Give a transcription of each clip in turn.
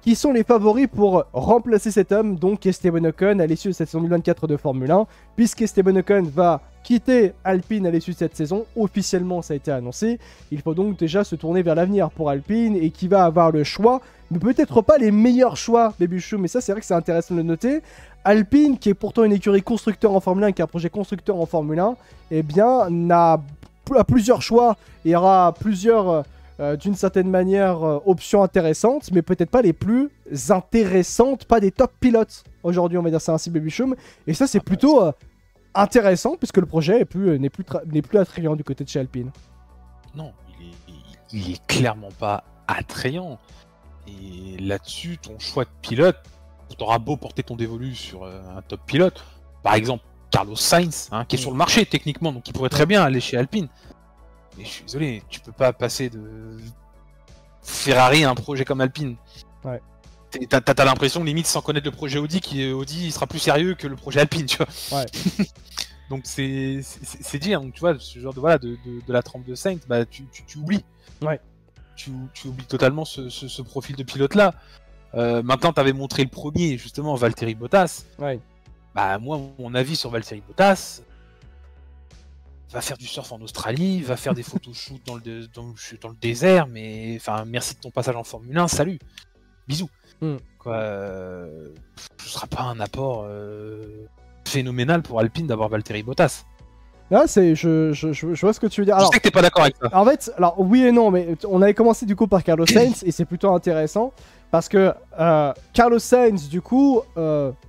qui sont les favoris pour remplacer cet homme, donc Esteban Ocon, à l'issue de cette saison 2024 de Formule 1, puisqu'Esteban Ocon va quitter Alpine à l'issue de cette saison, officiellement ça a été annoncé, il faut donc déjà se tourner vers l'avenir pour Alpine, et qui va avoir le choix, mais peut-être pas les meilleurs choix, Bébuchou, mais ça c'est vrai que c'est intéressant de le noter. Alpine, qui est pourtant une écurie constructeur en Formule 1, qui a un projet constructeur en Formule 1, eh bien, a plusieurs choix, et aura plusieurs... d'une certaine manière, options intéressantes, mais peut-être pas les plus intéressantes, pas des top pilotes. Aujourd'hui, on va dire ça ainsi, Baby Choum. Et ça, c'est plutôt intéressant, puisque le projet n'est plus attrayant du côté de chez Alpine. Non, il est clairement pas attrayant. Et là-dessus, ton choix de pilote, t'auras beau porter ton dévolu sur un top pilote, par exemple Carlos Sainz, hein, qui est sur le marché techniquement, donc il pourrait très bien aller chez Alpine. Mais je suis désolé, tu peux pas passer de Ferrari à un projet comme Alpine. Ouais. T'as l'impression, limite, sans connaître le projet Audi, Audi sera plus sérieux que le projet Alpine, tu vois. Ouais. Donc c'est dire, donc tu vois, ce genre de la trempe de Sainz, bah tu oublies. Ouais. Tu oublies totalement ce profil de pilote-là. Maintenant, t'avais montré le premier, justement, Valtteri Bottas. Ouais. Bah moi, mon avis sur Valtteri Bottas... va faire du surf en Australie, va faire des photoshoots dans le désert, mais enfin merci de ton passage en Formule 1, salut, bisous. Quoi, ce sera pas un apport phénoménal pour Alpine d'avoir Valtteri Bottas. Là, je vois ce que tu veux dire. Alors, je sais que t'es pas d'accord avec ça. En fait, alors oui et non, mais on avait commencé du coup par Carlos Sainz et c'est plutôt intéressant parce que Carlos Sainz, du coup,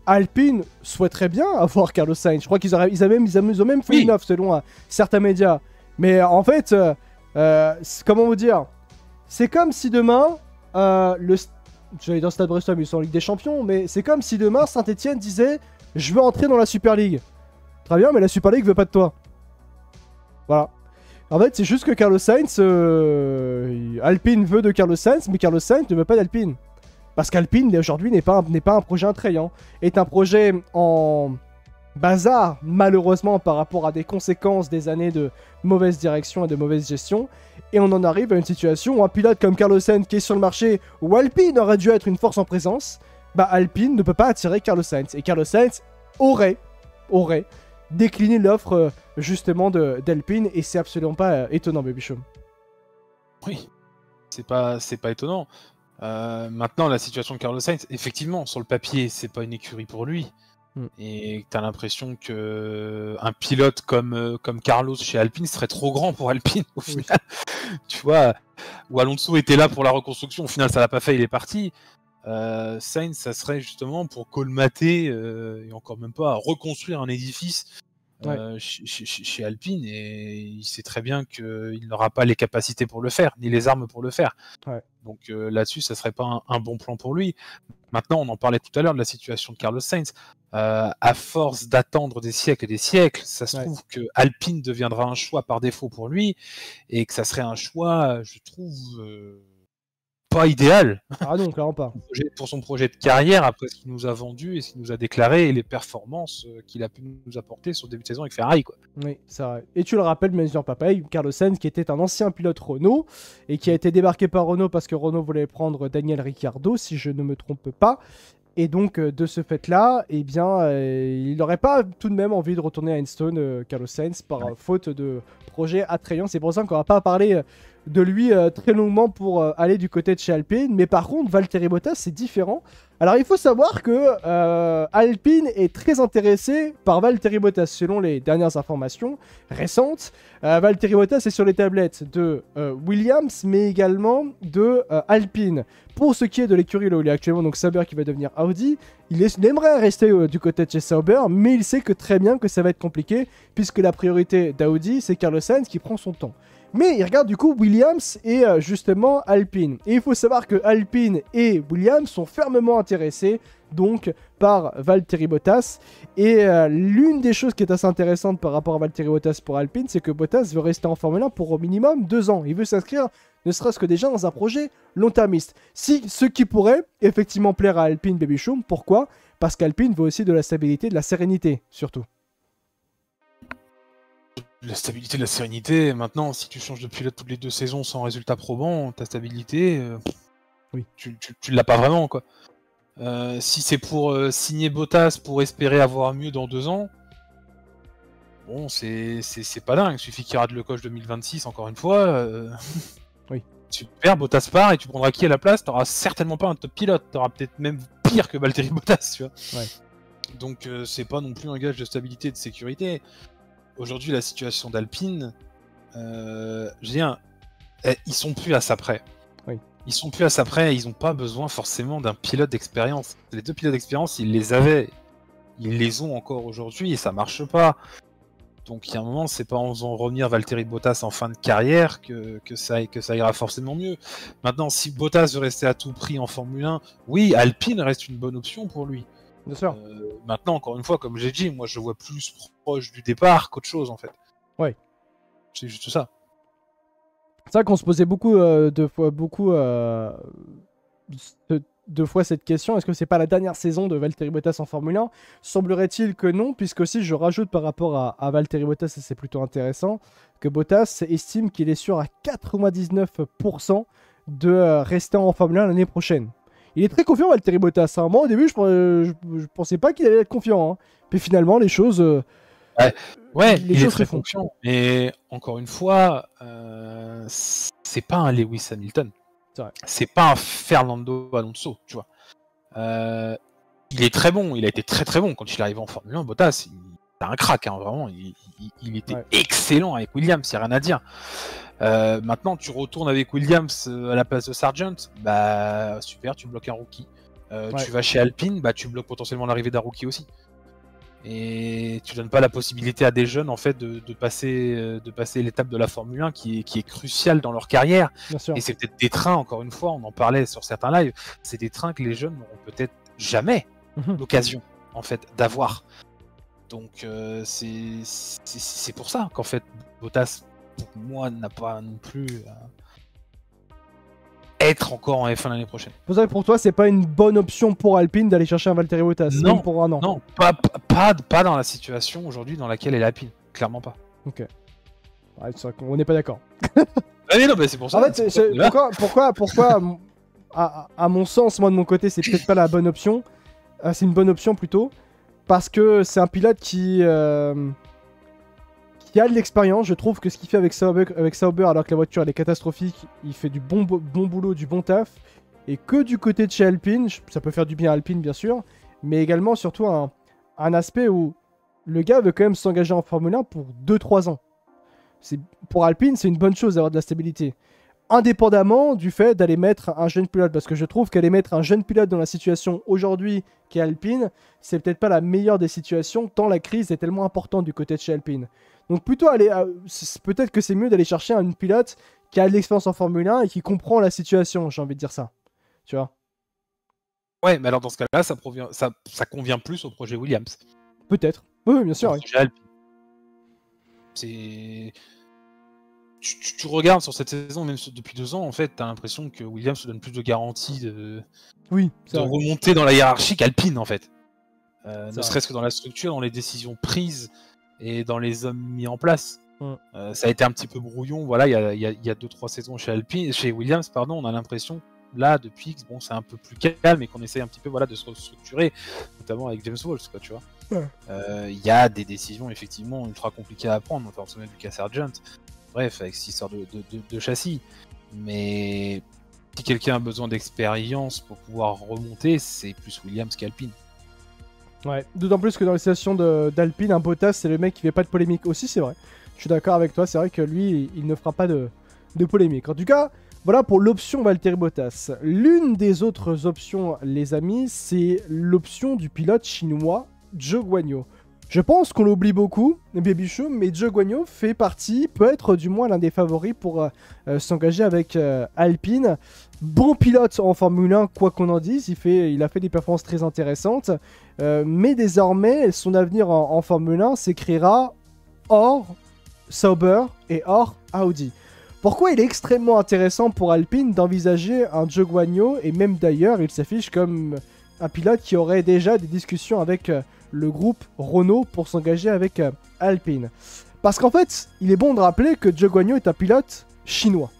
Alpine souhaiterait bien avoir Carlos Sainz. Je crois qu'ils ont même fait une offre selon certains médias. Mais en fait, comment vous dire, c'est comme si demain, j'allais dans Stade Brestois, mais ils sont en Ligue des Champions, mais c'est comme si demain Saint-Etienne disait je veux entrer dans la Super League. Très bien, mais la Super League veut pas de toi. Voilà. En fait, c'est juste que Carlos Sainz, Alpine veut de Carlos Sainz, mais Carlos Sainz ne veut pas d'Alpine. Parce qu'Alpine, aujourd'hui, n'est pas un projet attrayant. Est un projet en bazar, malheureusement, par rapport à des conséquences des années de mauvaise direction et de mauvaise gestion. Et on en arrive à une situation où un pilote comme Carlos Sainz, qui est sur le marché, où Alpine aurait dû être une force en présence, bah Alpine ne peut pas attirer Carlos Sainz. Et Carlos Sainz aurait décliné l'offre justement d'Alpine, et c'est absolument pas étonnant, Baby Show. Oui, c'est pas étonnant. Maintenant, la situation de Carlos Sainz, effectivement, sur le papier, c'est pas une écurie pour lui. Et t'as l'impression que un pilote comme Carlos chez Alpine serait trop grand pour Alpine au final. Tu vois, où Alonso était là pour la reconstruction, au final ça l'a pas fait, il est parti. Sainz, ça serait justement pour colmater et encore même pas reconstruire un édifice chez Alpine, et il sait très bien qu'il n'aura pas les capacités pour le faire, ni les armes pour le faire. Donc là-dessus, ça serait pas un bon plan pour lui. Maintenant, on en parlait tout à l'heure de la situation de Carlos Sainz. À force d'attendre des siècles et des siècles, ça se trouve que Alpine deviendra un choix par défaut pour lui, et que ça serait un choix, je trouve, pas idéal. Ah non, clairement pas. Pour son projet de carrière, après ce qu'il nous a vendu et ce qu'il nous a déclaré, et les performances qu'il a pu nous apporter sur le début de saison avec Ferrari, quoi. Oui, c'est vrai. Et tu le rappelles, Mesure Papaye, Carlos Sainz, qui était un ancien pilote Renault, et qui a été débarqué par Renault parce que Renault voulait prendre Daniel Ricciardo, si je ne me trompe pas. Et donc, de ce fait-là, eh bien, il n'aurait pas tout de même envie de retourner à Enstone, Carlos Sainz, par faute de projet attrayant. C'est pour ça qu'on va pas parler de lui très longuement pour aller du côté de chez Alpine. Mais par contre, Valtteri Bottas, c'est différent. Alors, il faut savoir que Alpine est très intéressé par Valtteri Bottas, selon les dernières informations récentes. Valtteri Bottas est sur les tablettes de Williams, mais également de Alpine. Pour ce qui est de l'écurie là où il est actuellement, donc Sauber qui va devenir Audi, il aimerait rester du côté de chez Sauber, mais il sait que très bien que ça va être compliqué, puisque la priorité d'Audi, c'est Carlos Sainz qui prend son temps. Mais il regarde du coup Williams et justement Alpine. Et il faut savoir que Alpine et Williams sont fermement intéressés donc par Valtteri Bottas. Et l'une des choses qui est assez intéressante par rapport à Valtteri Bottas pour Alpine, c'est que Bottas veut rester en Formule 1 pour au minimum 2 ans. Il veut s'inscrire ne serait-ce que déjà dans un projet long-termiste. Ce qui pourrait effectivement plaire à Alpine, Baby Choum. Pourquoi ? Parce qu'Alpine veut aussi de la stabilité, de la sérénité, surtout. La stabilité, de la sérénité. Maintenant, si tu changes de pilote toutes les 2 saisons sans résultat probant, ta stabilité, Oui. Tu l'as pas vraiment, quoi. Si c'est pour signer Bottas pour espérer avoir mieux dans 2 ans, bon, c'est pas dingue. Il suffit qu'il rate le coach 2026 encore une fois. Oui. Super, Bottas part et tu prendras qui à la place? T'auras certainement pas un top pilote. T'auras peut-être même pire que Valtteri Bottas, tu vois. Ouais. Donc c'est pas non plus un gage de stabilité et de sécurité. Aujourd'hui, la situation d'Alpine, je veux dire, ils sont plus à ça près. Oui. Ils sont plus à ça près, ils ont pas besoin forcément d'un pilote d'expérience. Les 2 pilotes d'expérience, ils les avaient. Ils les ont encore aujourd'hui et ça marche pas. Donc il y a un moment, c'est pas en faisant revenir Valtteri Bottas en fin de carrière que ça ira forcément mieux. Maintenant, si Bottas veut rester à tout prix en Formule 1, oui, Alpine reste une bonne option pour lui. Bien sûr. Maintenant, encore une fois, comme j'ai dit, moi je le vois plus proche du départ qu'autre chose en fait. Ouais. C'est juste ça. C'est vrai qu'on se posait beaucoup de fois cette question, est-ce que c'est pas la dernière saison de Valtteri Bottas en Formule 1? Semblerait-il que non, puisque aussi je rajoute par rapport à Valtteri Bottas, et c'est plutôt intéressant, que Bottas estime qu'il est sûr à 99% de rester en Formule 1 l'année prochaine. Il est très confiant, Valtteri Bottas. Hein. Moi, au début, je pensais pas qu'il allait être confiant. Hein. Puis finalement, les choses... Ouais, les il choses est très se font. confiant. Mais encore une fois, c'est pas un Lewis Hamilton. C'est pas un Fernando Alonso, tu vois. Il est très bon, il a été très très bon quand il est arrivé en Formule 1. Bottas, c'est un crack, hein, vraiment. Il était excellent avec Williams, il n'y a rien à dire. Maintenant, tu retournes avec Williams à la place de Sargent, bah super, tu bloques un rookie. Tu vas chez Alpine, bah tu bloques potentiellement l'arrivée d'un rookie aussi. Et tu donnes pas la possibilité à des jeunes en fait de passer l'étape de la Formule 1 qui est cruciale dans leur carrière. Et c'est peut-être des trains, encore une fois, on en parlait sur certains lives, c'est des trains que les jeunes n'auront peut-être jamais l'occasion en fait d'avoir. Donc c'est pour ça qu'en fait Bottas pour moi n'a pas non plus être encore en F1 l'année prochaine. Pour ça, pour toi, c'est pas une bonne option pour Alpine d'aller chercher un Valtteri Bottas? Non, même pour un an. Non, pas dans la situation aujourd'hui dans laquelle est Alpine, clairement pas. Ok. Ouais, c'est vrai qu'on n'est pas d'accord. Ah mais non, mais c'est pour ça. En fait, pourquoi à mon sens, moi de mon côté, c'est peut-être pas la bonne option. C'est une bonne option plutôt. Parce que c'est un pilote qui a de l'expérience. Je trouve que ce qu'il fait avec Sauber, alors que la voiture elle est catastrophique, il fait du bon boulot, du bon taf. Et que du côté de chez Alpine, ça peut faire du bien à Alpine bien sûr, mais également surtout un aspect où le gars veut quand même s'engager en Formule 1 pour 2-3 ans. Pour Alpine, c'est une bonne chose d'avoir de la stabilité. Indépendamment du fait d'aller mettre un jeune pilote, parce que je trouve qu'aller mettre un jeune pilote dans la situation aujourd'hui qu'est Alpine, c'est peut-être pas la meilleure des situations, tant la crise est tellement importante du côté de chez Alpine. Donc plutôt peut-être que c'est mieux d'aller chercher un pilote qui a de l'expérience en Formule 1 et qui comprend la situation, j'ai envie de dire ça. Tu vois? Ouais, mais alors dans ce cas-là, ça convient plus au projet Williams. Peut-être. Oui, bien sûr. Oui. C'est... Tu regardes sur cette saison, même depuis 2 ans, en fait, t'as l'impression que Williams se donne plus de garanties de remonter dans la hiérarchie qu'Alpine, en fait. Ne serait-ce que dans la structure, dans les décisions prises et dans les hommes mis en place. Ça a été un petit peu brouillon. Voilà, il y a 2-3 saisons chez Williams, pardon, on a l'impression, là, depuis, bon, c'est un peu plus calme et qu'on essaye un petit peu de se restructurer, notamment avec James Walsh, quoi, tu vois. Il y a des décisions, effectivement, ultra compliquées à prendre, notamment du Lucas Sargent. Bref, avec cette histoire de châssis. Mais si quelqu'un a besoin d'expérience pour pouvoir remonter, c'est plus Williams qu'Alpine. Ouais, d'autant plus que dans les situations d'Alpine, un Bottas, c'est le mec qui fait pas de polémique aussi, c'est vrai. Je suis d'accord avec toi, c'est vrai que lui, il ne fera pas de polémique. En tout cas, voilà pour l'option Valtteri Bottas. L'une des autres options, les amis, c'est l'option du pilote chinois Zhou Guanyu. Je pense qu'on l'oublie beaucoup, Baby Chou, mais Zhou Guanyu peut être du moins l'un des favoris pour s'engager avec Alpine. Bon pilote en Formule 1, quoi qu'on en dise, il a fait des performances très intéressantes. Mais désormais, son avenir en Formule 1 s'écrira hors Sauber et hors Audi. Pourquoi il est extrêmement intéressant pour Alpine d'envisager un Zhou Guanyu, et même d'ailleurs, il s'affiche comme un pilote qui aurait déjà des discussions avec le groupe Renault pour s'engager avec Alpine. Parce qu'en fait, il est bon de rappeler que Zhou Guanyu est un pilote chinois.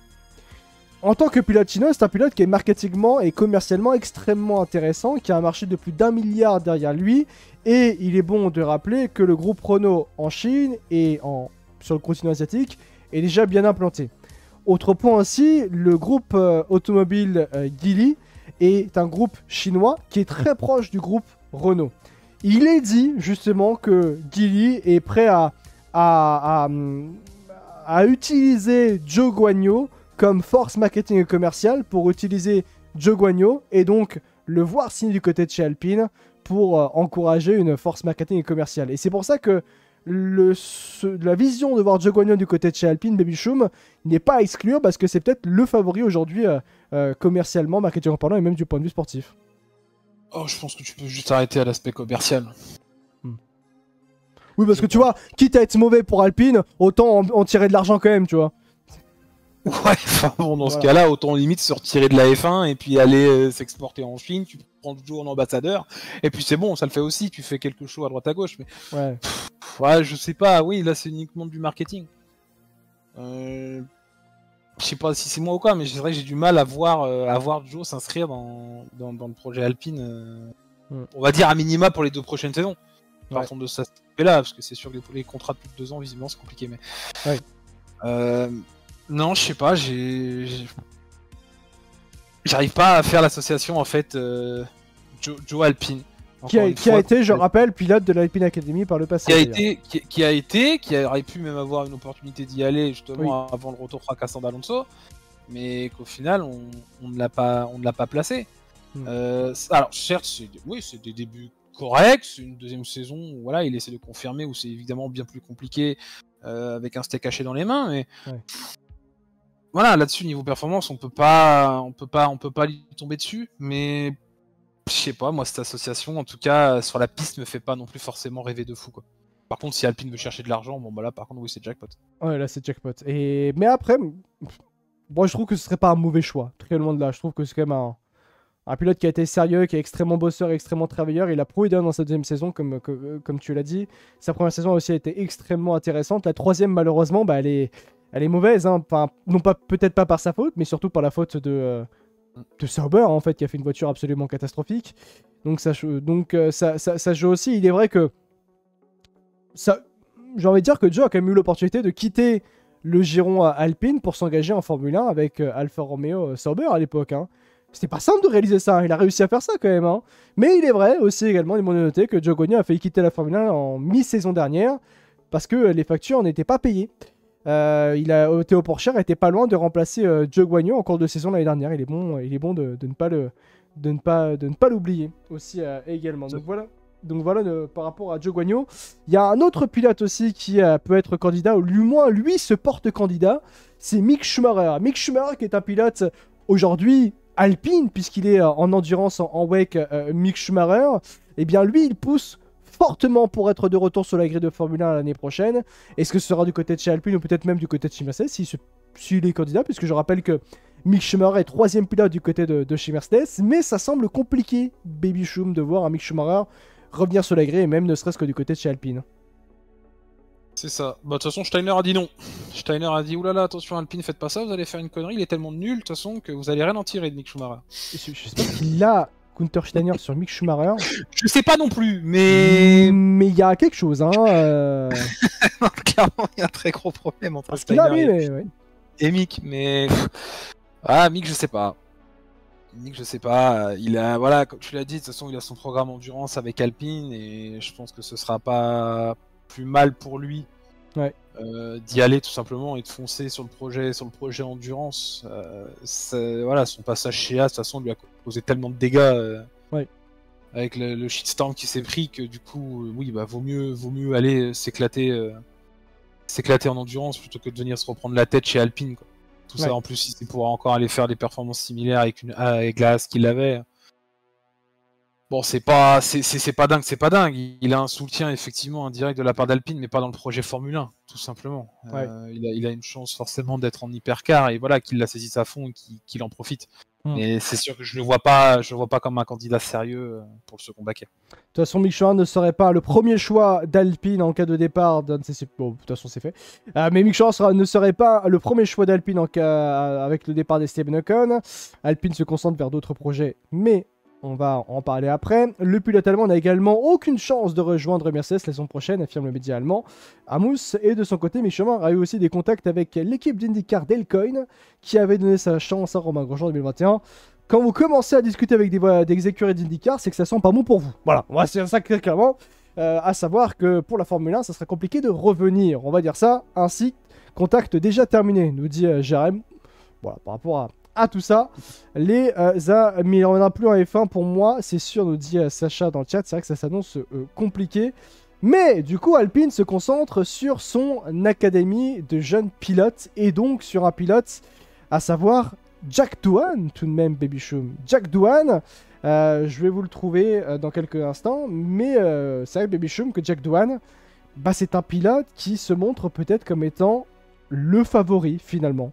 en tant que pilote chinois, c'est un pilote qui est marketingement et commercialement extrêmement intéressant, qui a un marché de plus d'1 milliard derrière lui. Et il est bon de rappeler que le groupe Renault en Chine et sur le continent asiatique est déjà bien implanté. Autre point aussi, le groupe automobile Geely est un groupe chinois qui est très proche du groupe Renault. Il est dit justement que Geely est prêt à utiliser Zhou Guanyu comme force marketing et commerciale pour utiliser Zhou Guanyu et donc le voir signer du côté de chez Alpine pour encourager une force marketing et commerciale. Et c'est pour ça que la vision de voir Zhou Guanyu du côté de chez Alpine, Baby Choum, n'est pas à exclure parce que c'est peut-être le favori aujourd'hui commercialement, marketing en parlant et même du point de vue sportif. Oh, je pense que tu peux juste arrêter à l'aspect commercial. Oui, parce que tu vois, quitte à être mauvais pour Alpine, autant en tirer de l'argent quand même, tu vois. Ouais, enfin bon, dans ce cas-là, autant limite se retirer de la F1 et puis aller s'exporter en Chine, tu prends toujours un ambassadeur, et puis c'est bon, ça le fait aussi, tu fais quelque chose à droite à gauche, mais... Ouais. Ouais, je sais pas, oui, là c'est uniquement du marketing. Je sais pas si c'est moi ou quoi, mais c'est vrai que j'ai du mal à voir Joe s'inscrire dans le projet Alpine, on va dire à minima pour les 2 prochaines saisons. Partons de ça là, parce que c'est sûr que les contrats de plus de 2 ans, visiblement, c'est compliqué, mais... Ouais. Non, je sais pas, j'arrive pas à faire l'association, en fait, Joe Alpine. Qui a été, je rappelle, pilote de l'Alpine Academy par le passé. Qui aurait pu même avoir une opportunité d'y aller, justement, avant le retour fracassant d'Alonso, mais qu'au final, on ne l'a pas placé. Alors, certes, c'est des débuts corrects, c'est une deuxième saison où voilà, il essaie de confirmer, où c'est évidemment bien plus compliqué, avec un steak haché dans les mains, mais... Voilà, là-dessus, niveau performance, on peut pas lui tomber dessus, mais je sais pas, moi cette association, en tout cas sur la piste, me fait pas non plus forcément rêver de fou, quoi. Par contre, si Alpine veut chercher de l'argent, bon bah là, par contre, oui, c'est jackpot. Ouais, là c'est jackpot. Mais après, moi je trouve que ce serait pas un mauvais choix, très loin de là. Je trouve que c'est quand même un pilote qui a été sérieux, qui est extrêmement bosseur, extrêmement travailleur. Il a prouvé dans sa deuxième saison, comme tu l'as dit. Sa première saison aussi a été extrêmement intéressante. La troisième, malheureusement, bah, elle est mauvaise, hein. Enfin, non pas, peut-être pas par sa faute, mais surtout par la faute de Sauber, en fait, qui a fait une voiture absolument catastrophique. Donc ça joue aussi. Il est vrai que j'ai envie de dire que Joe a quand même eu l'opportunité de quitter le giron Alpine pour s'engager en Formule 1 avec Alfa Romeo Sauber à l'époque. Hein. C'était pas simple de réaliser ça, hein. Il a réussi à faire ça quand même. Hein. Mais il est vrai aussi également, il m'a noté que Zhou Guanyu a failli quitter la Formule 1 en mi-saison dernière parce que les factures n'étaient pas payées. Théo Pourchaire était pas loin de remplacer Zhou Guanyu en cours de saison l'année dernière. Il est bon de ne pas l'oublier aussi également. Donc voilà par rapport à Zhou Guanyu. Il y a un autre pilote aussi qui peut être candidat, ou du moins lui se porte candidat, c'est Mick Schumacher. Mick Schumacher qui est un pilote aujourd'hui Alpine, puisqu'il est en endurance en WEC, Mick Schumacher. Eh bien lui il pousse fortement pour être de retour sur la grille de Formule 1 l'année prochaine. Est-ce que ce sera du côté de chez Alpine ou peut-être même du côté de chez Mercedes s'il est candidat, puisque je rappelle que Mick Schumacher est 3ème pilote du côté de chez Mercedes, mais ça semble compliqué, Baby Choum, de voir un Mick Schumacher revenir sur la grille, et même ne serait-ce que du côté de chez Alpine. C'est ça. Bah, de toute façon, Steiner a dit non. Steiner a dit oulala, attention Alpine, faites pas ça, vous allez faire une connerie, il est tellement nul, de toute façon, que vous allez rien en tirer de Mick Schumacher. Je sais pas s'il a Gunther Steiner sur Mick Schumacher. Je sais pas non plus, mais il y a quelque chose, hein. Non, clairement, il y a un très gros problème entre Steiner et Mick, mais Mick, je sais pas. Mick, je sais pas. Il a, voilà, comme tu l'as dit, de toute façon, il a son programme endurance avec Alpine et je pense que ce sera pas plus mal pour lui d'y aller tout simplement et de foncer sur le projet endurance. Voilà, son passage chez As, de toute façon, lui a causé tellement de dégâts avec le shitstorm qui s'est pris que du coup, vaut mieux aller s'éclater en endurance plutôt que de venir se reprendre la tête chez Alpine, quoi. Tout ça en plus, si c'est pour encore aller faire des performances similaires avec Glass qu'il avait. Bon, c'est pas dingue. Il a un soutien effectivement indirect de la part d'Alpine, mais pas dans le projet Formule 1, tout simplement. Il a une chance forcément d'être en hypercar et voilà, qu'il la saisisse à fond et qu'il en profite. Mais c'est sûr que je le vois pas comme un candidat sérieux pour le second baquet. De toute façon, Mick Schumacher ne serait pas le premier choix d'Alpine en cas de départ. Bon, de toute façon, c'est fait. Mais Mick Schumacher ne serait pas le premier choix d'Alpine avec le départ d'Esteban Ocon. Alpine se concentre vers d'autres projets, mais on va en parler après. Le pilote allemand n'a également aucune chance de rejoindre Mercedes la saison prochaine, affirme le média allemand. Amos, et de son côté, Mick Schumacher a eu aussi des contacts avec l'équipe d'IndyCar Delcoin, qui avait donné sa chance à Romain Grosjean en 2021. Quand vous commencez à discuter avec des écuries d'IndyCar, c'est que ça sent pas bon pour vous. Voilà, c'est ça clairement. À savoir que pour la Formule 1, ça sera compliqué de revenir. On va dire ça. Ainsi, contact déjà terminé, nous dit Jérém. Voilà, par rapport à tout ça, mais il n'y en a plus en F1 pour moi, c'est sûr, nous dit Sacha dans le chat. C'est vrai que ça s'annonce compliqué. Mais du coup, Alpine se concentre sur son académie de jeunes pilotes et donc sur un pilote, à savoir Jack Doohan, tout de même, Baby Choum. Jack Doohan, je vais vous le trouver dans quelques instants, mais c'est vrai, Baby Choum, que Jack Doohan, c'est un pilote qui se montre peut-être comme étant le favori, finalement.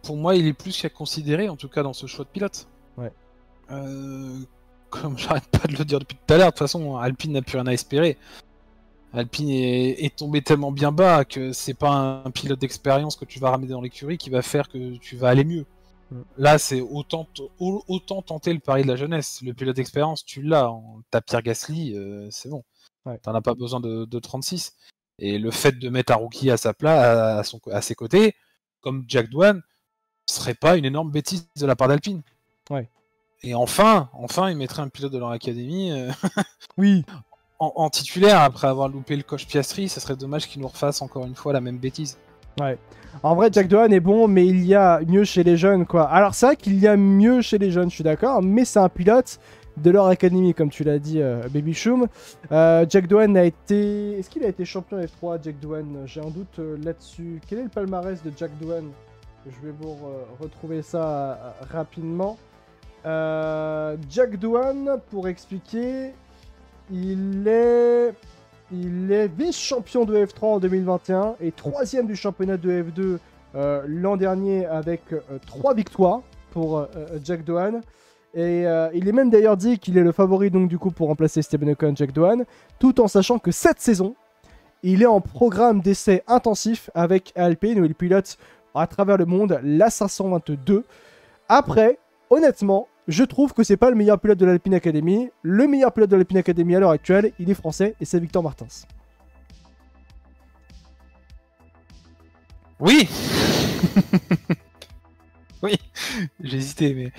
Pour moi, il est plus qu'à considérer, en tout cas dans ce choix de pilote. Ouais. Comme j'arrête pas de le dire depuis tout à l'heure, de toute façon, Alpine n'a plus rien à espérer. Alpine est tombé tellement bien bas que c'est pas un pilote d'expérience que tu vas ramener dans l'écurie qui va faire que tu vas aller mieux. Là, c'est autant tenter le pari de la jeunesse. Le pilote d'expérience, tu l'as. T'as Pierre Gasly, c'est bon. Ouais. T'en as pas besoin de 36. Et le fait de mettre un rookie à sa place, à ses côtés, comme Jack Doohan, serait pas une énorme bêtise de la part d'Alpine. Ouais. Et enfin, ils mettraient un pilote de leur académie. Oui. En titulaire, après avoir loupé le coach Piastri, ça serait dommage qu'il nous refasse encore une fois la même bêtise. Ouais. En vrai, Jack Doohan est bon, mais il y a mieux chez les jeunes, quoi. Alors, c'est vrai qu'il y a mieux chez les jeunes, je suis d'accord, mais c'est un pilote de leur académie, comme tu l'as dit, Baby Choum. Jack Doohan a été... Est-ce qu'il a été champion F3, Jack Doohan? J'ai un doute là-dessus. Quel est le palmarès de Jack Doohan? Je vais vous retrouver ça rapidement. Jack Doohan, pour expliquer... Il est vice-champion de F3 en 2021 et 3ème du championnat de F2 l'an dernier avec 3 victoires pour Jack Doohan. Et il est même d'ailleurs dit qu'il est le favori donc du coup pour remplacer Esteban Ocon, Jack Doohan, tout en sachant que cette saison, il est en programme d'essai intensif avec Alpine où il pilote à travers le monde la 522. Après, honnêtement, je trouve que c'est pas le meilleur pilote de l'Alpine Academy. Le meilleur pilote de l'Alpine Academy à l'heure actuelle, il est français et c'est Victor Martins. Oui. Oui, j'ai hésité, mais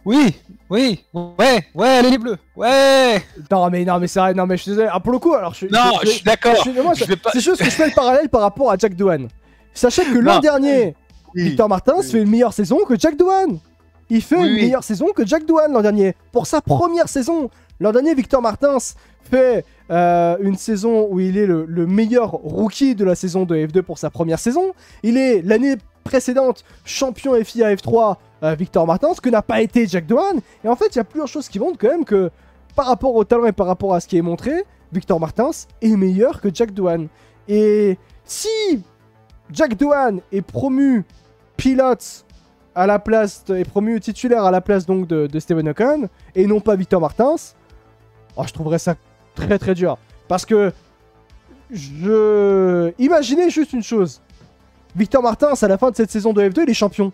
oui, allez les bleus, ouais. Non mais c'est vrai, non mais je suis désolé. Ah, pour le coup, alors je suis d'accord. C'est juste que je fais le parallèle par rapport à Jack Doohan. Sachez que l'an dernier, Victor Martins fait une meilleure saison que Jack Doohan. Il fait une meilleure saison que Jack Doohan l'an dernier. Pour sa première saison. L'an dernier, Victor Martins fait une saison où il est le meilleur rookie de la saison de F2 pour sa première saison. Il est l'année précédente champion FIA F3 Victor Martins, ce que n'a pas été Jack Doohan. Et en fait, il y a plusieurs choses qui montrent quand même que par rapport au talent et par rapport à ce qui est montré, Victor Martins est meilleur que Jack Doohan. Et si Jack Doohan est promu pilote à la place est promu titulaire à la place donc de Esteban Ocon et non pas Victor Martins, je trouverais ça très très dur parce que imaginez juste une chose, Victor Martins à la fin de cette saison de F2 il est champion,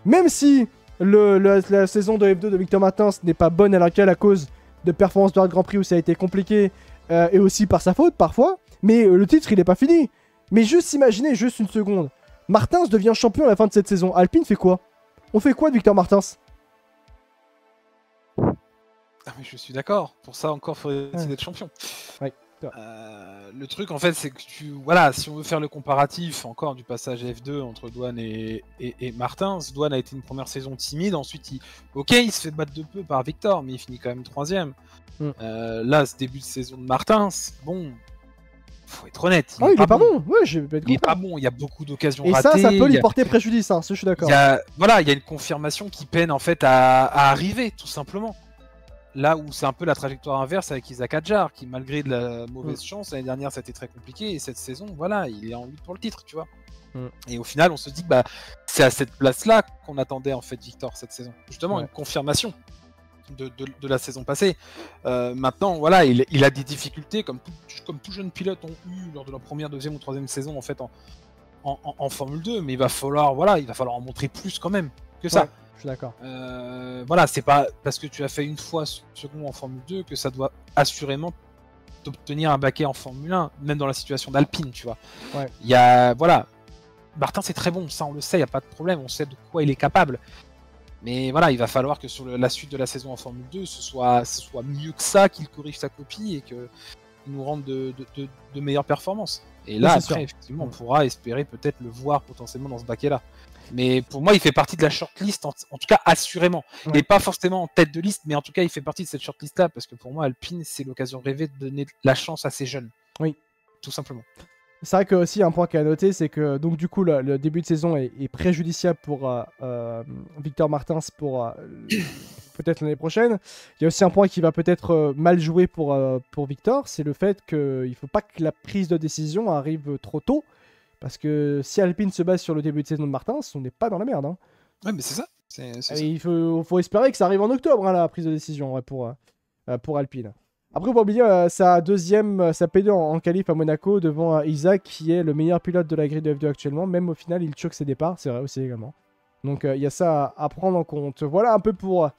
même si la saison de F2 de Victor Martins n'est pas bonne à laquelle à cause de performances de Grand Prix où ça a été compliqué et aussi par sa faute parfois, mais le titre il est pas fini. Mais juste imaginez juste une seconde, Martins devient champion à la fin de cette saison, Alpine fait quoi? On fait quoi de Victor Martins? Ah mais je suis d'accord, pour ça encore faudrait essayer d'être champion. Ouais. Le truc en fait c'est que si on veut faire le comparatif encore du passage F2 entre Doohan et Martins, Doohan a été une première saison timide, ensuite il se fait battre de peu par Victor, mais il finit quand même 3ème. Là, ce début de saison de Martins, bon, faut être honnête. Il est pas bon. Ouais, il est pas bon. Il y a beaucoup d'occasions ratées. Et ça peut lui porter préjudice. Je suis d'accord. Il y a une confirmation qui peine en fait à arriver, tout simplement. Là où c'est un peu la trajectoire inverse avec Isaac Hadjar, qui malgré de la mauvaise chance l'année dernière, ça a été très compliqué. Et cette saison, voilà, il est en lutte pour le titre, tu vois. Et au final, on se dit que c'est à cette place-là qu'on attendait en fait Victor cette saison. Justement, une confirmation de la saison passée. Maintenant, voilà, il a des difficultés comme tout jeune pilote ont eu lors de leur première, deuxième ou troisième saison en fait en Formule 2, mais il va falloir en montrer plus quand même que ça. Je suis d'accord. Voilà, c'est pas parce que tu as fait une fois second en Formule 2 que ça doit assurément d'obtenir un baquet en Formule 1, même dans la situation d'Alpine, tu vois. Il y a, voilà, Martin c'est très bon, ça on le sait, il n'y a pas de problème, on sait de quoi il est capable. Mais voilà, il va falloir que sur la suite de la saison en Formule 2, ce soit mieux que ça, qu'il corrige sa copie et qu'il nous rende de meilleures performances. Et là, après, effectivement, on pourra espérer peut-être le voir potentiellement dans ce baquet-là. Mais pour moi, il fait partie de la shortlist, en tout cas assurément. Il n'est pas forcément en tête de liste, mais en tout cas, il fait partie de cette shortlist-là, parce que pour moi, Alpine, c'est l'occasion rêvée de donner la chance à ces jeunes. Oui. Tout simplement. C'est vrai que aussi un point qui a noté, c'est que donc du coup le début de saison est préjudiciable pour Victor Martins pour peut-être l'année prochaine. Il y a aussi un point qui va peut-être mal jouer pour Victor, c'est le fait qu'il ne faut pas que la prise de décision arrive trop tôt, parce que si Alpine se base sur le début de saison de Martins, on n'est pas dans la merde. Hein. Ouais, mais c'est ça. Il faut espérer que ça arrive en octobre, hein, la prise de décision pour Alpine. Après, on va oublier sa P2 en qualif à Monaco devant Isaac, qui est le meilleur pilote de la grille de F2 actuellement. Même au final, il choque ses départs, c'est vrai aussi également. Donc, il y a ça à prendre en compte. Voilà un peu pour...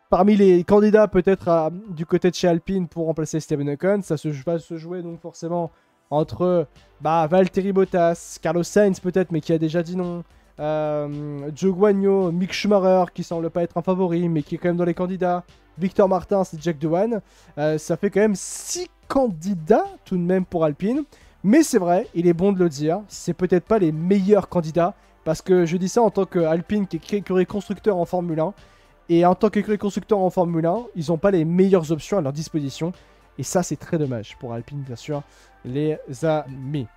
parmi les candidats, peut-être du côté de chez Alpine pour remplacer Esteban Ocon, ça va se jouer donc forcément entre Valtteri Bottas, Carlos Sainz peut-être, mais qui a déjà dit non. Zhou Guanyu, Mick Schumacher, qui semble pas être un favori, mais qui est quand même dans les candidats. Victor Martins et Jack Doohan. Ça fait quand même 6 candidats tout de même pour Alpine. Mais c'est vrai, il est bon de le dire, c'est peut-être pas les meilleurs candidats. Parce que je dis ça en tant qu'Alpine qui est écurie constructeur en Formule 1. Et en tant qu'écurie constructeur en Formule 1, ils n'ont pas les meilleures options à leur disposition. Et ça, c'est très dommage pour Alpine, bien sûr, les amis.